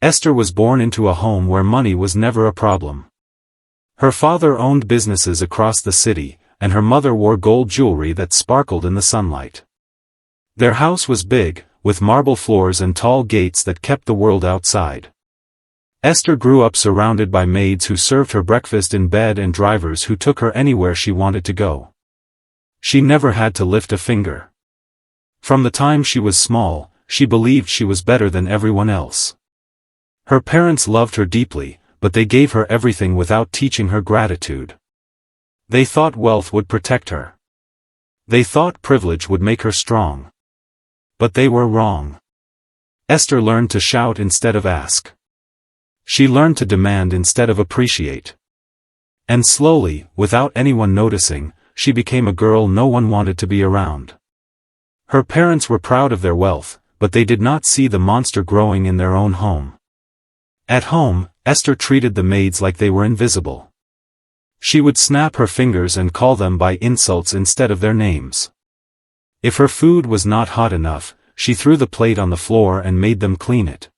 Esther was born into a home where money was never a problem. Her father owned businesses across the city, and her mother wore gold jewelry that sparkled in the sunlight. Their house was big, with marble floors and tall gates that kept the world outside. Esther grew up surrounded by maids who served her breakfast in bed and drivers who took her anywhere she wanted to go. She never had to lift a finger. From the time she was small, she believed she was better than everyone else. Her parents loved her deeply, but they gave her everything without teaching her gratitude. They thought wealth would protect her. They thought privilege would make her strong. But they were wrong. Esther learned to shout instead of ask. She learned to demand instead of appreciate. And slowly, without anyone noticing, she became a girl no one wanted to be around. Her parents were proud of their wealth, but they did not see the monster growing in their own home. At home, Esther treated the maids like they were invisible. She would snap her fingers and call them by insults instead of their names. If her food was not hot enough, she threw the plate on the floor and made them clean it.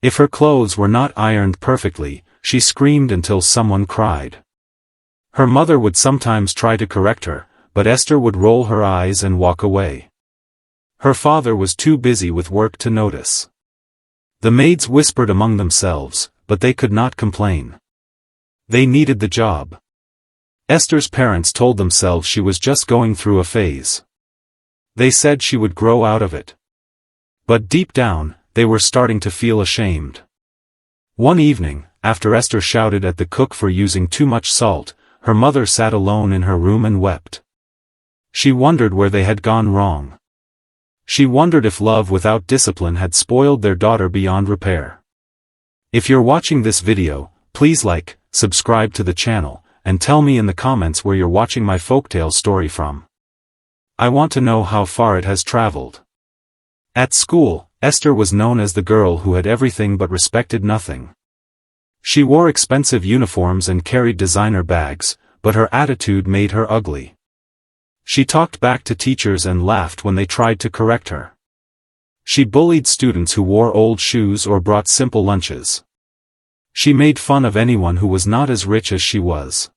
If her clothes were not ironed perfectly, she screamed until someone cried. Her mother would sometimes try to correct her, but Esther would roll her eyes and walk away. Her father was too busy with work to notice. The maids whispered among themselves, but they could not complain. They needed the job. Esther's parents told themselves she was just going through a phase. They said she would grow out of it. But deep down, they were starting to feel ashamed. One evening, after Esther shouted at the cook for using too much salt, her mother sat alone in her room and wept. She wondered where they had gone wrong. She wondered if love without discipline had spoiled their daughter beyond repair. If you're watching this video, please like, subscribe to the channel, and tell me in the comments where you're watching my folktale story from. I want to know how far it has traveled. At school, Esther was known as the girl who had everything but respected nothing. She wore expensive uniforms and carried designer bags, but her attitude made her ugly. She talked back to teachers and laughed when they tried to correct her. She bullied students who wore old shoes or brought simple lunches. She made fun of anyone who was not as rich as she was.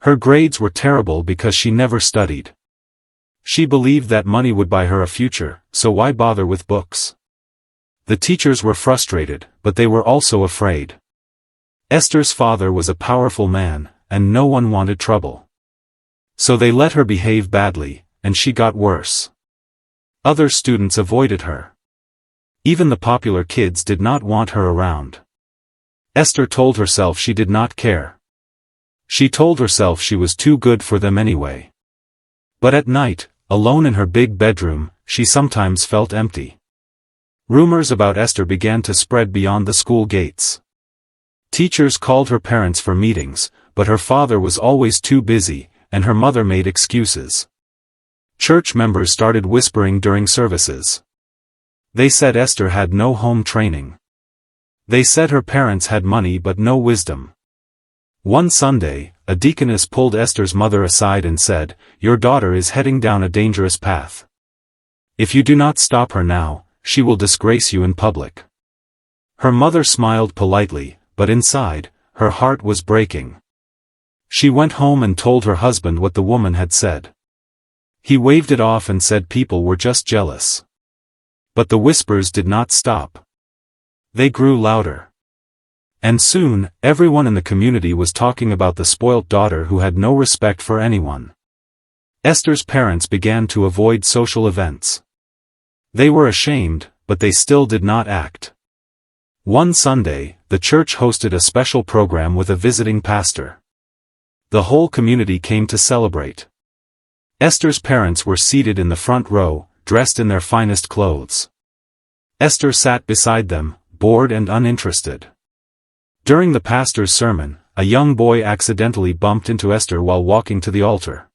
Her grades were terrible because she never studied. She believed that money would buy her a future, so why bother with books? The teachers were frustrated, but they were also afraid. Esther's father was a powerful man, and no one wanted trouble. So they let her behave badly, and she got worse. Other students avoided her. Even the popular kids did not want her around. Esther told herself she did not care. She told herself she was too good for them anyway. But at night, alone in her big bedroom, she sometimes felt empty. Rumors about Esther began to spread beyond the school gates. Teachers called her parents for meetings, but her father was always too busy, and her mother made excuses. Church members started whispering during services. They said Esther had no home training. They said her parents had money but no wisdom. One Sunday, a deaconess pulled Esther's mother aside and said, "Your daughter is heading down a dangerous path. If you do not stop her now, she will disgrace you in public." Her mother smiled politely, but inside, her heart was breaking. She went home and told her husband what the woman had said. He waved it off and said people were just jealous. But the whispers did not stop. They grew louder. And soon, everyone in the community was talking about the spoilt daughter who had no respect for anyone. Esther's parents began to avoid social events. They were ashamed, but they still did not act. One Sunday, the church hosted a special program with a visiting pastor. The whole community came to celebrate. Esther's parents were seated in the front row, dressed in their finest clothes. Esther sat beside them, bored and uninterested. During the pastor's sermon, a young boy accidentally bumped into Esther while walking to the altar.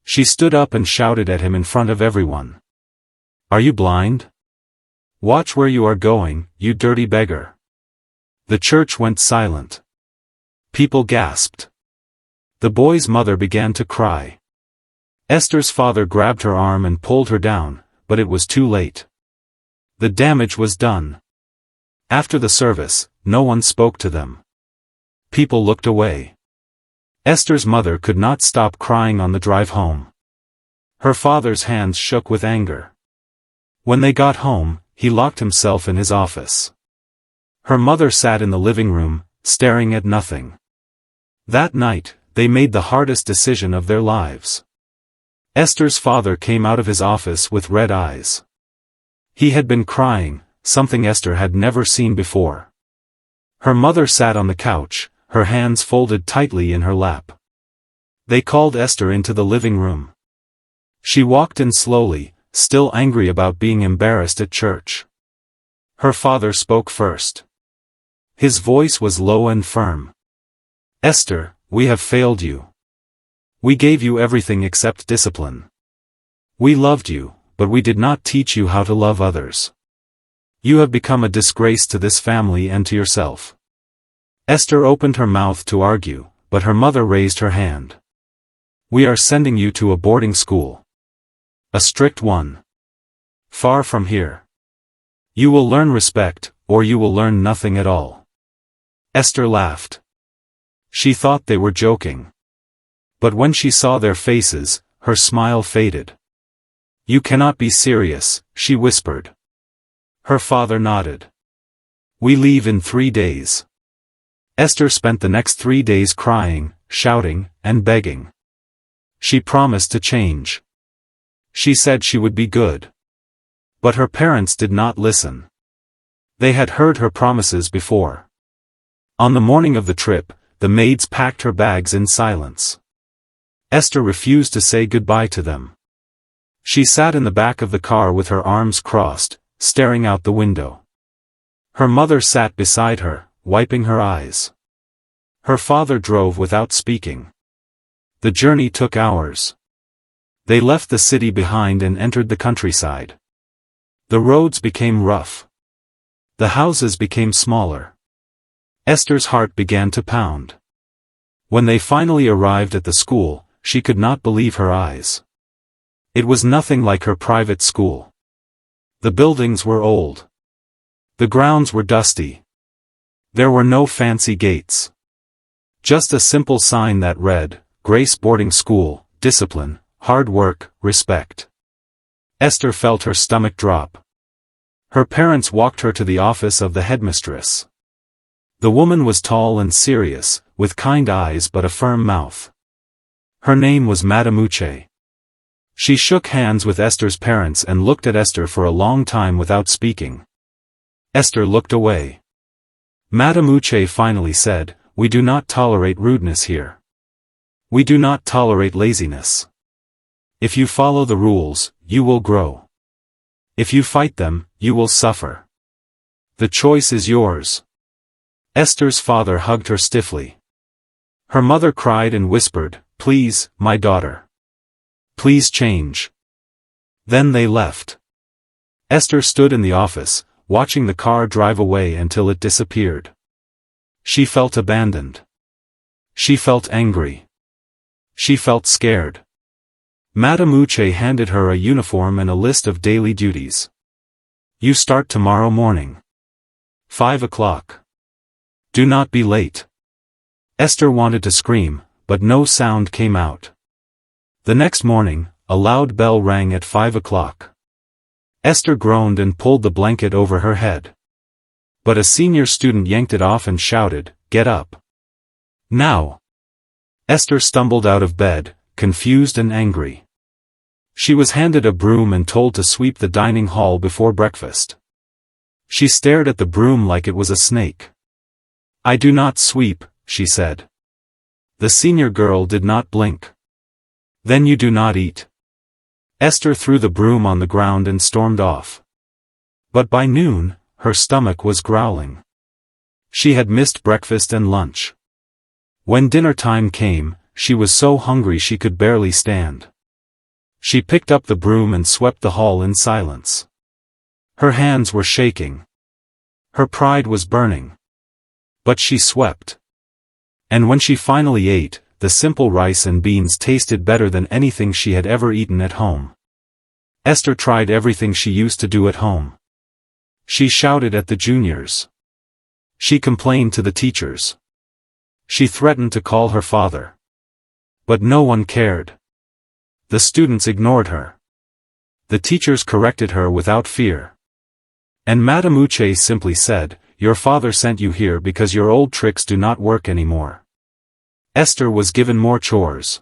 She stood up and shouted at him in front of everyone. "Are you blind? Watch where you are going, you dirty beggar." The church went silent. People gasped. The boy's mother began to cry. Esther's father grabbed her arm and pulled her down, but it was too late. The damage was done. After the service, no one spoke to them. People looked away. Esther's mother could not stop crying on the drive home. Her father's hands shook with anger. When they got home, he locked himself in his office. Her mother sat in the living room, staring at nothing. That night, they made the hardest decision of their lives. Esther's father came out of his office with red eyes. He had been crying, something Esther had never seen before. Her mother sat on the couch, her hands folded tightly in her lap. They called Esther into the living room. She walked in slowly, still angry about being embarrassed at church. Her father spoke first. His voice was low and firm. "Esther, we have failed you. We gave you everything except discipline. We loved you, but we did not teach you how to love others. You have become a disgrace to this family and to yourself." Esther opened her mouth to argue, but her mother raised her hand. "We are sending you to a boarding school. A strict one. Far from here. You will learn respect, or you will learn nothing at all." Esther laughed. She thought they were joking. But when she saw their faces, her smile faded. "You cannot be serious," she whispered. Her father nodded. "We leave in 3 days." Esther spent the next 3 days crying, shouting, and begging. She promised to change. She said she would be good. But her parents did not listen. They had heard her promises before. On the morning of the trip, the maids packed her bags in silence. Esther refused to say goodbye to them. She sat in the back of the car with her arms crossed, staring out the window. Her mother sat beside her, wiping her eyes. Her father drove without speaking. The journey took hours. They left the city behind and entered the countryside. The roads became rough. The houses became smaller. Esther's heart began to pound. When they finally arrived at the school, she could not believe her eyes. It was nothing like her private school. The buildings were old. The grounds were dusty. There were no fancy gates. Just a simple sign that read, "Grace Boarding School, Discipline, Hard Work, Respect." Esther felt her stomach drop. Her parents walked her to the office of the headmistress. The woman was tall and serious, with kind eyes but a firm mouth. Her name was Madame Uche. She shook hands with Esther's parents and looked at Esther for a long time without speaking. Esther looked away. Madame Uche finally said, "We do not tolerate rudeness here. We do not tolerate laziness. If you follow the rules, you will grow. If you fight them, you will suffer. The choice is yours." Esther's father hugged her stiffly. Her mother cried and whispered, "Please, my daughter. Please change." Then they left. Esther stood in the office, watching the car drive away until it disappeared. She felt abandoned. She felt angry. She felt scared. Madame Uche handed her a uniform and a list of daily duties. "You start tomorrow morning. 5 o'clock. Do not be late." Esther wanted to scream, but no sound came out. The next morning, a loud bell rang at 5 o'clock. Esther groaned and pulled the blanket over her head. But a senior student yanked it off and shouted, "Get up. Now." Esther stumbled out of bed, confused and angry. She was handed a broom and told to sweep the dining hall before breakfast. She stared at the broom like it was a snake. "I do not sweep," she said. The senior girl did not blink. "Then you do not eat." Esther threw the broom on the ground and stormed off. But by noon, her stomach was growling. She had missed breakfast and lunch. When dinner time came, she was so hungry she could barely stand. She picked up the broom and swept the hall in silence. Her hands were shaking. Her pride was burning. But she swept. And when she finally ate, the simple rice and beans tasted better than anything she had ever eaten at home. Esther tried everything she used to do at home. She shouted at the juniors. She complained to the teachers. She threatened to call her father. But no one cared. The students ignored her. The teachers corrected her without fear. And Madame Uche simply said, "Your father sent you here because your old tricks do not work anymore." Esther was given more chores.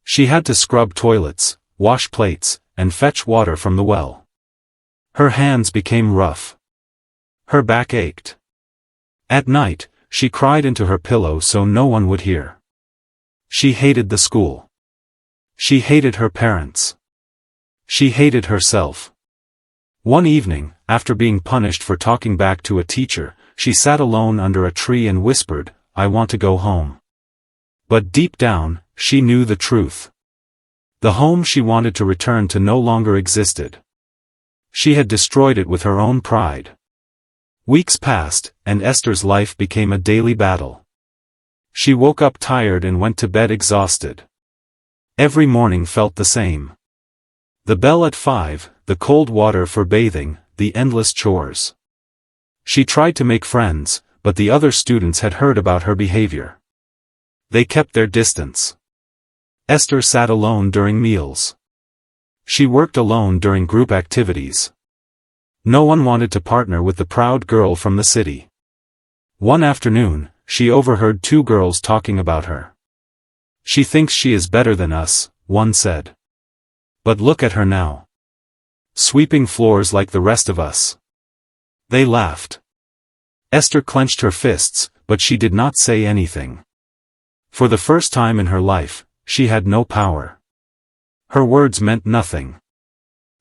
She had to scrub toilets, wash plates, and fetch water from the well. Her hands became rough. Her back ached. At night, she cried into her pillow so no one would hear. She hated the school. She hated her parents. She hated herself. One evening, after being punished for talking back to a teacher, she sat alone under a tree and whispered, "I want to go home." But deep down, she knew the truth. The home she wanted to return to no longer existed. She had destroyed it with her own pride. Weeks passed, and Esther's life became a daily battle. She woke up tired and went to bed exhausted. Every morning felt the same. The bell at 5, the cold water for bathing, the endless chores. She tried to make friends, but the other students had heard about her behavior. They kept their distance. Esther sat alone during meals. She worked alone during group activities. No one wanted to partner with the proud girl from the city. One afternoon, she overheard two girls talking about her. "She thinks she is better than us," one said. "But look at her now. Sweeping floors like the rest of us." They laughed. Esther clenched her fists, but she did not say anything. For the first time in her life, she had no power. Her words meant nothing.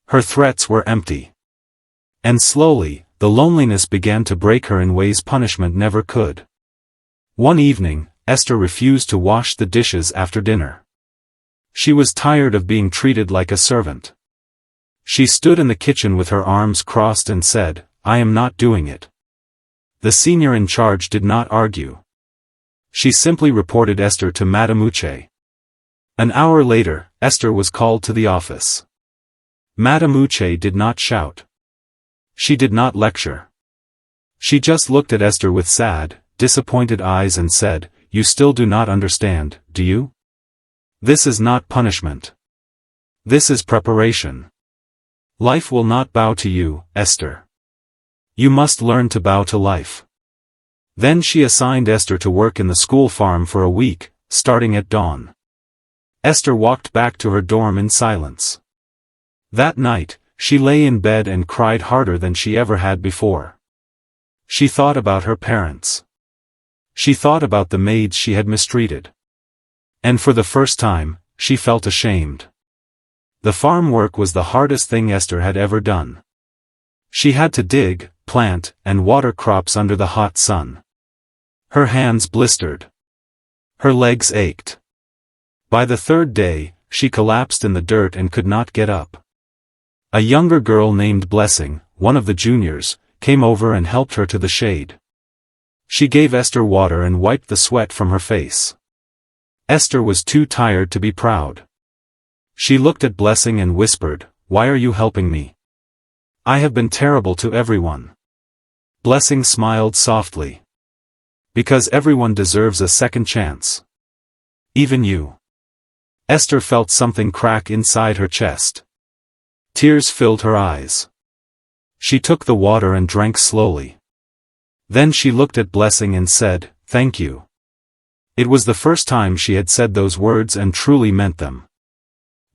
Her threats were empty. And slowly, the loneliness began to break her in ways punishment never could. One evening, Esther refused to wash the dishes after dinner. She was tired of being treated like a servant. She stood in the kitchen with her arms crossed and said, "I am not doing it." The senior in charge did not argue. She simply reported Esther to Madame Uche. An hour later, Esther was called to the office. Madame Uche did not shout. She did not lecture. She just looked at Esther with sad, disappointed eyes and said, "You still do not understand, do you? This is not punishment. This is preparation. Life will not bow to you, Esther. You must learn to bow to life." Then she assigned Esther to work in the school farm for a week, starting at dawn. Esther walked back to her dorm in silence. That night, she lay in bed and cried harder than she ever had before. She thought about her parents. She thought about the maids she had mistreated. And for the first time, she felt ashamed. The farm work was the hardest thing Esther had ever done. She had to dig, plant, and water crops under the hot sun. Her hands blistered. Her legs ached. By the third day, she collapsed in the dirt and could not get up. A younger girl named Blessing, one of the juniors, came over and helped her to the shade. She gave Esther water and wiped the sweat from her face. Esther was too tired to be proud. She looked at Blessing and whispered, "Why are you helping me? I have been terrible to everyone." Blessing smiled softly. "Because everyone deserves a second chance. Even you." Esther felt something crack inside her chest. Tears filled her eyes. She took the water and drank slowly. Then she looked at Blessing and said, "Thank you." It was the first time she had said those words and truly meant them.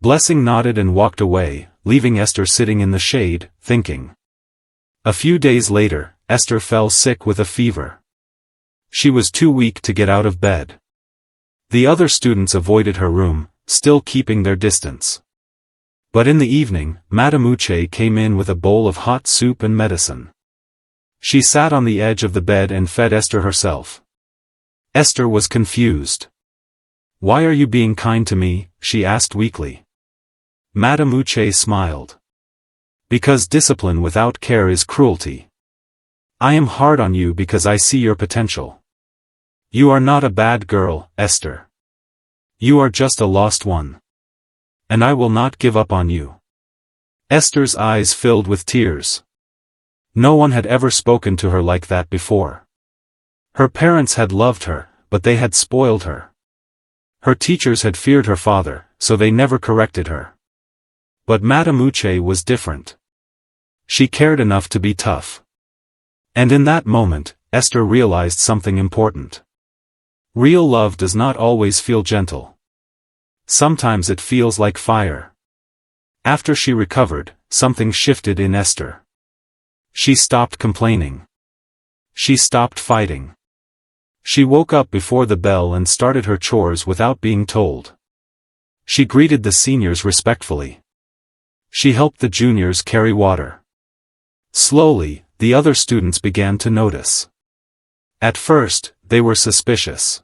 Blessing nodded and walked away, leaving Esther sitting in the shade, thinking. A few days later, Esther fell sick with a fever. She was too weak to get out of bed. The other students avoided her room, still keeping their distance. But in the evening, Madame Uche came in with a bowl of hot soup and medicine. She sat on the edge of the bed and fed Esther herself. Esther was confused. "Why are you being kind to me?" she asked weakly. Madame Uche smiled. "Because discipline without care is cruelty. I am hard on you because I see your potential. You are not a bad girl, Esther. You are just a lost one. And I will not give up on you." Esther's eyes filled with tears. No one had ever spoken to her like that before. Her parents had loved her, but they had spoiled her. Her teachers had feared her father, so they never corrected her. But Madame Uche was different. She cared enough to be tough. And in that moment, Esther realized something important. Real love does not always feel gentle. Sometimes it feels like fire. After she recovered, something shifted in Esther. She stopped complaining. She stopped fighting. She woke up before the bell and started her chores without being told. She greeted the seniors respectfully. She helped the juniors carry water. Slowly, the other students began to notice. At first, they were suspicious.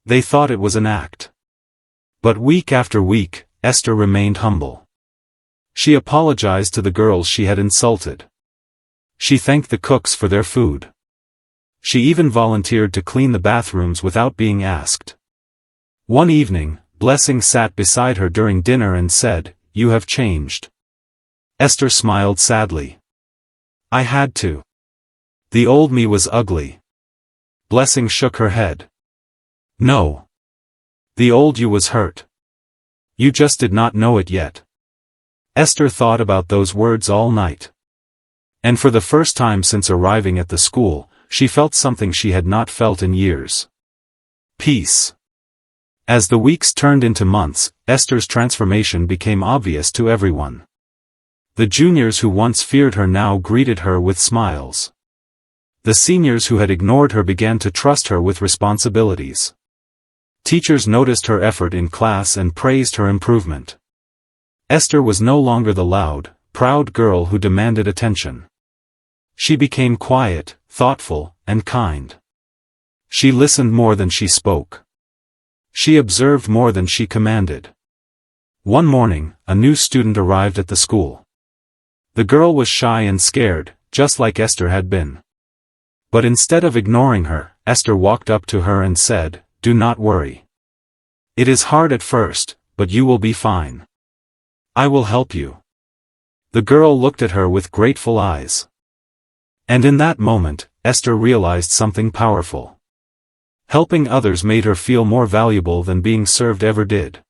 They thought it was an act. But week after week, Esther remained humble. She apologized to the girls she had insulted. She thanked the cooks for their food. She even volunteered to clean the bathrooms without being asked. One evening, Blessing sat beside her during dinner and said, "You have changed." Esther smiled sadly. "I had to. The old me was ugly." Blessing shook her head. "No. The old you was hurt. You just did not know it yet." Esther thought about those words all night. And for the first time since arriving at the school, she felt something she had not felt in years. Peace. As the weeks turned into months, Esther's transformation became obvious to everyone. The juniors who once feared her now greeted her with smiles. The seniors who had ignored her began to trust her with responsibilities. Teachers noticed her effort in class and praised her improvement. Esther was no longer the loud, proud girl who demanded attention. She became quiet, thoughtful, and kind. She listened more than she spoke. She observed more than she commanded. One morning, a new student arrived at the school. The girl was shy and scared, just like Esther had been. But instead of ignoring her, Esther walked up to her and said, "Do not worry. It is hard at first, but you will be fine. I will help you." The girl looked at her with grateful eyes. And in that moment, Esther realized something powerful. Helping others made her feel more valuable than being served ever did.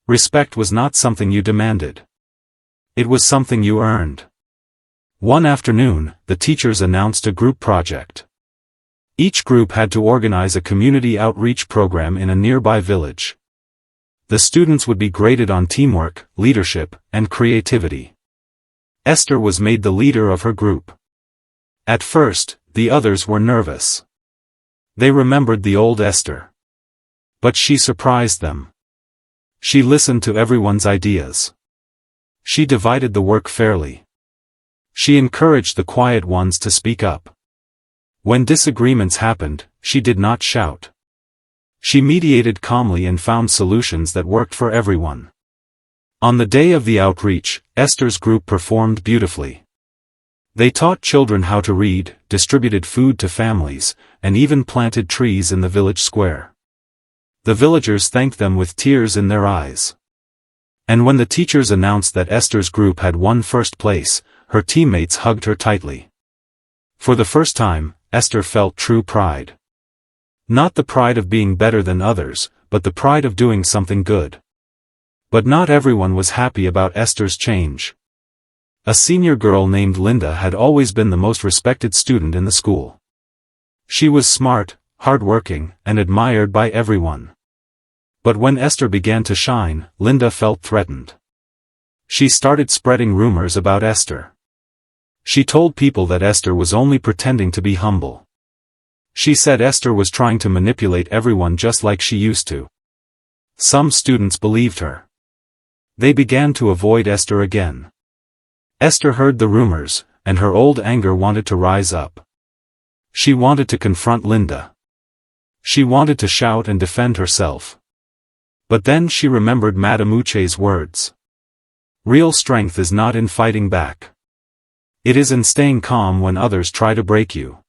Respect was not something you demanded. It was something you earned. One afternoon, the teachers announced a group project. Each group had to organize a community outreach program in a nearby village. The students would be graded on teamwork, leadership, and creativity. Esther was made the leader of her group. At first, the others were nervous. They remembered the old Esther. But she surprised them. She listened to everyone's ideas. She divided the work fairly. She encouraged the quiet ones to speak up. When disagreements happened, she did not shout. She mediated calmly and found solutions that worked for everyone. On the day of the outreach, Esther's group performed beautifully. They taught children how to read, distributed food to families, and even planted trees in the village square. The villagers thanked them with tears in their eyes. And when the teachers announced that Esther's group had won first place, her teammates hugged her tightly. For the first time, Esther felt true pride. Not the pride of being better than others, but the pride of doing something good. But not everyone was happy about Esther's change. A senior girl named Linda had always been the most respected student in the school. She was smart, hardworking, and admired by everyone. But when Esther began to shine, Linda felt threatened. She started spreading rumors about Esther. She told people that Esther was only pretending to be humble. She said Esther was trying to manipulate everyone just like she used to. Some students believed her. They began to avoid Esther again. Esther heard the rumors, and her old anger wanted to rise up. She wanted to confront Linda. She wanted to shout and defend herself. But then she remembered Madame Uche's words. Real strength is not in fighting back. It is in staying calm when others try to break you.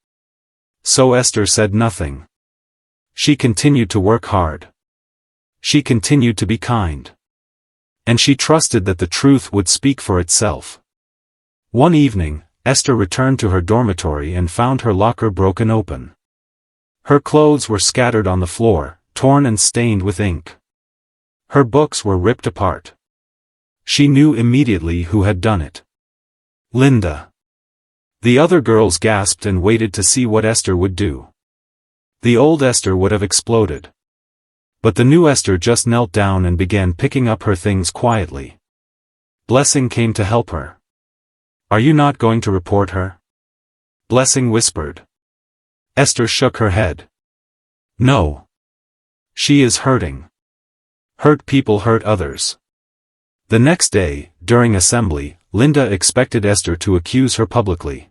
So Esther said nothing. She continued to work hard. She continued to be kind. And she trusted that the truth would speak for itself. One evening, Esther returned to her dormitory and found her locker broken open. Her clothes were scattered on the floor, torn and stained with ink. Her books were ripped apart. She knew immediately who had done it. Linda. The other girls gasped and waited to see what Esther would do. The old Esther would have exploded. But the new Esther just knelt down and began picking up her things quietly. Blessing came to help her. "Are you not going to report her?" Blessing whispered. Esther shook her head. "No. She is hurting. Hurt people hurt others." The next day, during assembly, Linda expected Esther to accuse her publicly.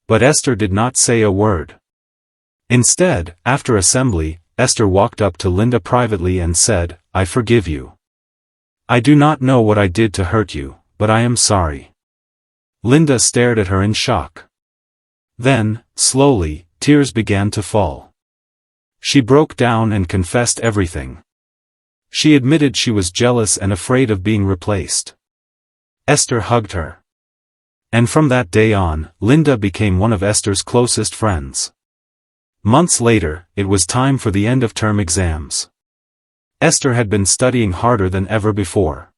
But Esther did not say a word. Instead, after assembly, Esther walked up to Linda privately and said, "I forgive you. I do not know what I did to hurt you, but I am sorry." Linda stared at her in shock. Then, slowly, tears began to fall. She broke down and confessed everything. She admitted she was jealous and afraid of being replaced. Esther hugged her. And from that day on, Linda became one of Esther's closest friends. Months later, it was time for the end-of-term exams. Esther had been studying harder than ever before.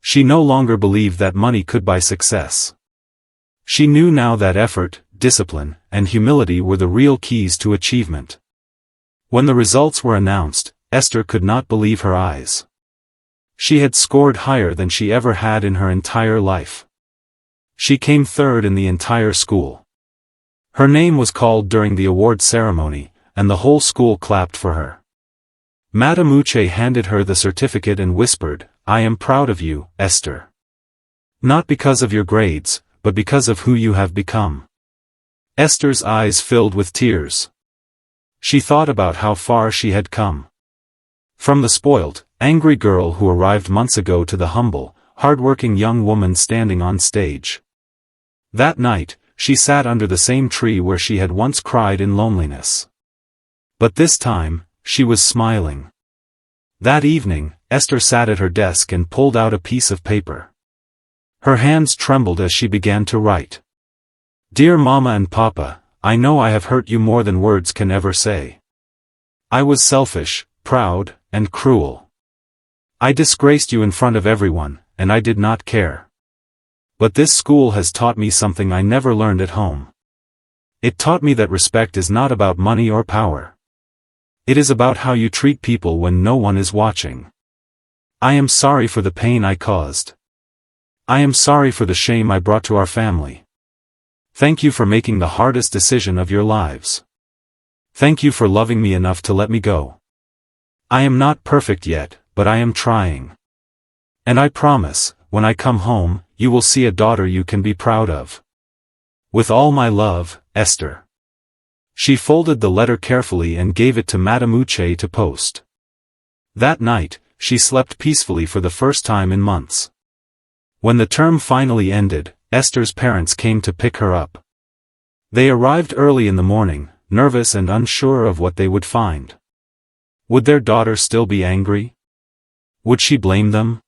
She no longer believed that money could buy success. She knew now that effort, discipline, and humility were the real keys to achievement. When the results were announced, Esther could not believe her eyes. She had scored higher than she ever had in her entire life. She came third in the entire school. Her name was called during the award ceremony, and the whole school clapped for her. Madame Uche handed her the certificate and whispered, "I am proud of you, Esther. Not because of your grades, but because of who you have become." Esther's eyes filled with tears. She thought about how far she had come. From the spoilt, angry girl who arrived months ago to the humble, hard-working young woman standing on stage. That night, she sat under the same tree where she had once cried in loneliness. But this time, she was smiling. That evening, Esther sat at her desk and pulled out a piece of paper. Her hands trembled as she began to write. "Dear Mama and Papa, I know I have hurt you more than words can ever say. I was selfish, proud, and cruel. I disgraced you in front of everyone, and I did not care. But this school has taught me something I never learned at home. It taught me that respect is not about money or power. It is about how you treat people when no one is watching. I am sorry for the pain I caused. I am sorry for the shame I brought to our family. Thank you for making the hardest decision of your lives. Thank you for loving me enough to let me go. I am not perfect yet, but I am trying. And I promise, when I come home, you will see a daughter you can be proud of. With all my love, Esther." She folded the letter carefully and gave it to Madame Uche to post. That night, she slept peacefully for the first time in months. When the term finally ended, Esther's parents came to pick her up. They arrived early in the morning, nervous and unsure of what they would find. Would their daughter still be angry? Would she blame them?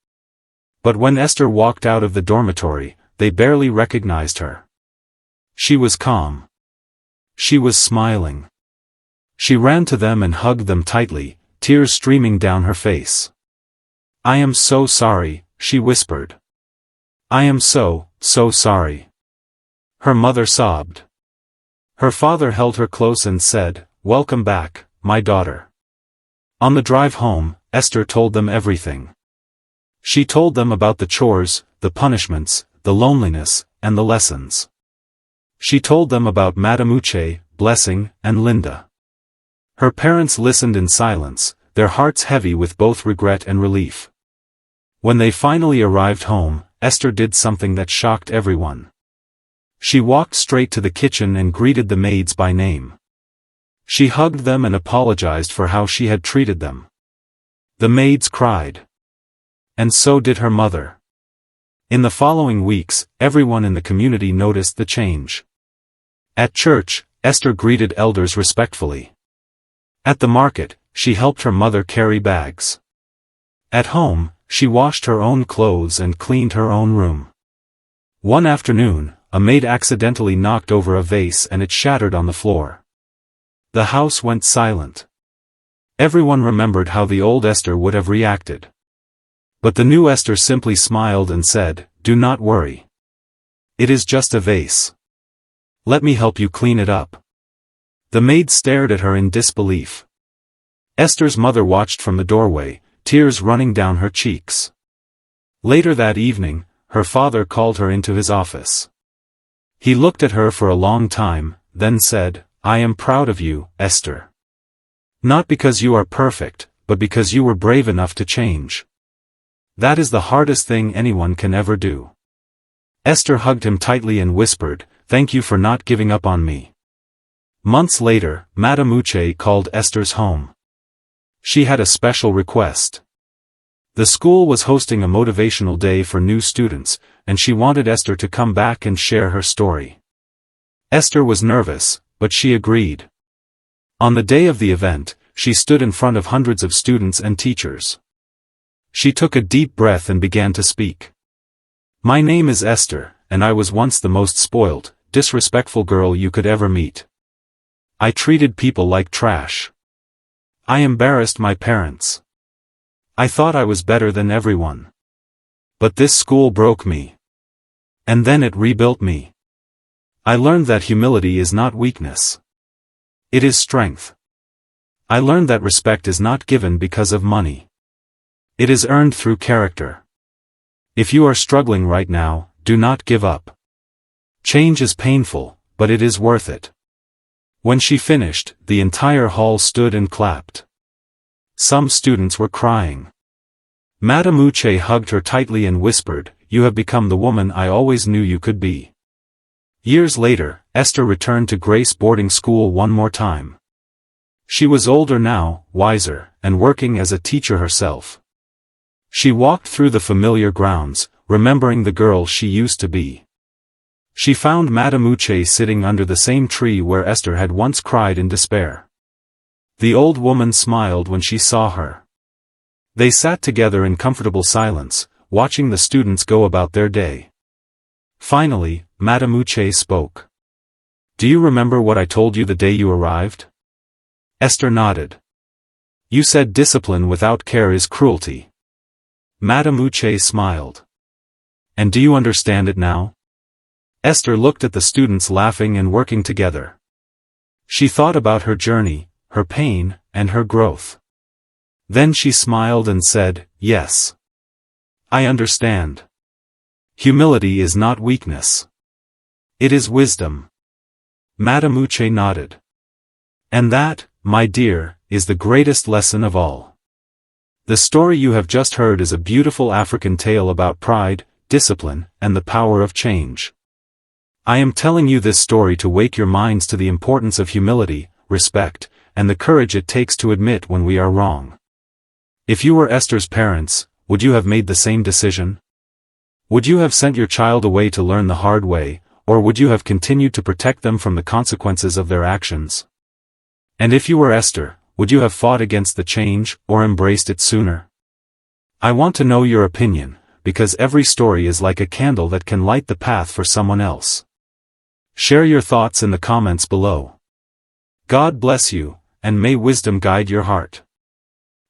But when Esther walked out of the dormitory, they barely recognized her. She was calm. She was smiling. She ran to them and hugged them tightly, tears streaming down her face. "I am so sorry," she whispered. "I am so sorry." Her mother sobbed. Her father held her close and said, "Welcome back, my daughter." On the drive home, Esther told them everything. She told them about the chores, the punishments, the loneliness, and the lessons. She told them about Madame Uche, Blessing, and Linda. Her parents listened in silence, their hearts heavy with both regret and relief. When they finally arrived home, Esther did something that shocked everyone. She walked straight to the kitchen and greeted the maids by name. She hugged them and apologized for how she had treated them. The maids cried. And so did her mother. In the following weeks, everyone in the community noticed the change. At church, Esther greeted elders respectfully. At the market, she helped her mother carry bags. At home, she washed her own clothes and cleaned her own room. One afternoon, a maid accidentally knocked over a vase and it shattered on the floor. The house went silent. Everyone remembered how the old Esther would have reacted. But the new Esther simply smiled and said, "Do not worry. It is just a vase. Let me help you clean it up." The maid stared at her in disbelief. Esther's mother watched from the doorway, tears running down her cheeks. Later that evening, her father called her into his office. He looked at her for a long time, then said, "I am proud of you, Esther. Not because you are perfect, but because you were brave enough to change. That is the hardest thing anyone can ever do." Esther hugged him tightly and whispered, "Thank you for not giving up on me." Months later, Madame Uche called Esther's home. She had a special request. The school was hosting a motivational day for new students, and she wanted Esther to come back and share her story. Esther was nervous, but she agreed. On the day of the event, she stood in front of hundreds of students and teachers. She took a deep breath and began to speak. "My name is Esther, and I was once the most spoilt, disrespectful girl you could ever meet. I treated people like trash. I embarrassed my parents. I thought I was better than everyone. But this school broke me. And then it rebuilt me. I learned that humility is not weakness. It is strength. I learned that respect is not given because of money. It is earned through character. If you are struggling right now, do not give up. Change is painful, but it is worth it." When she finished, the entire hall stood and clapped. Some students were crying. Madame Uche hugged her tightly and whispered, "You have become the woman I always knew you could be." Years later, Esther returned to Grace boarding school one more time. She was older now, wiser, and working as a teacher herself. She walked through the familiar grounds, remembering the girl she used to be. She found Madame Uche sitting under the same tree where Esther had once cried in despair. The old woman smiled when she saw her. They sat together in comfortable silence, watching the students go about their day. Finally, Madame Uche spoke. "Do you remember what I told you the day you arrived?" Esther nodded. "You said discipline without care is cruelty." Madame Uche smiled. "And do you understand it now?" Esther looked at the students laughing and working together. She thought about her journey, her pain, and her growth. Then she smiled and said, "Yes. I understand. Humility is not weakness. It is wisdom." Madame Uche nodded. "And that, my dear, is the greatest lesson of all. The story you have just heard is a beautiful African tale about pride, discipline, and the power of change. I am telling you this story to wake your minds to the importance of humility, respect, and the courage it takes to admit when we are wrong. If you were Esther's parents, would you have made the same decision? Would you have sent your child away to learn the hard way, or would you have continued to protect them from the consequences of their actions? And if you were Esther, would you have fought against the change, or embraced it sooner? I want to know your opinion, because every story is like a candle that can light the path for someone else. Share your thoughts in the comments below. God bless you, and may wisdom guide your heart.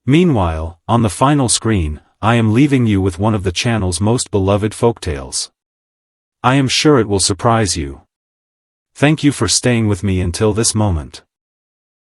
Meanwhile, on the final screen, I am leaving you with one of the channel's most beloved folktales. I am sure it will surprise you. Thank you for staying with me until this moment.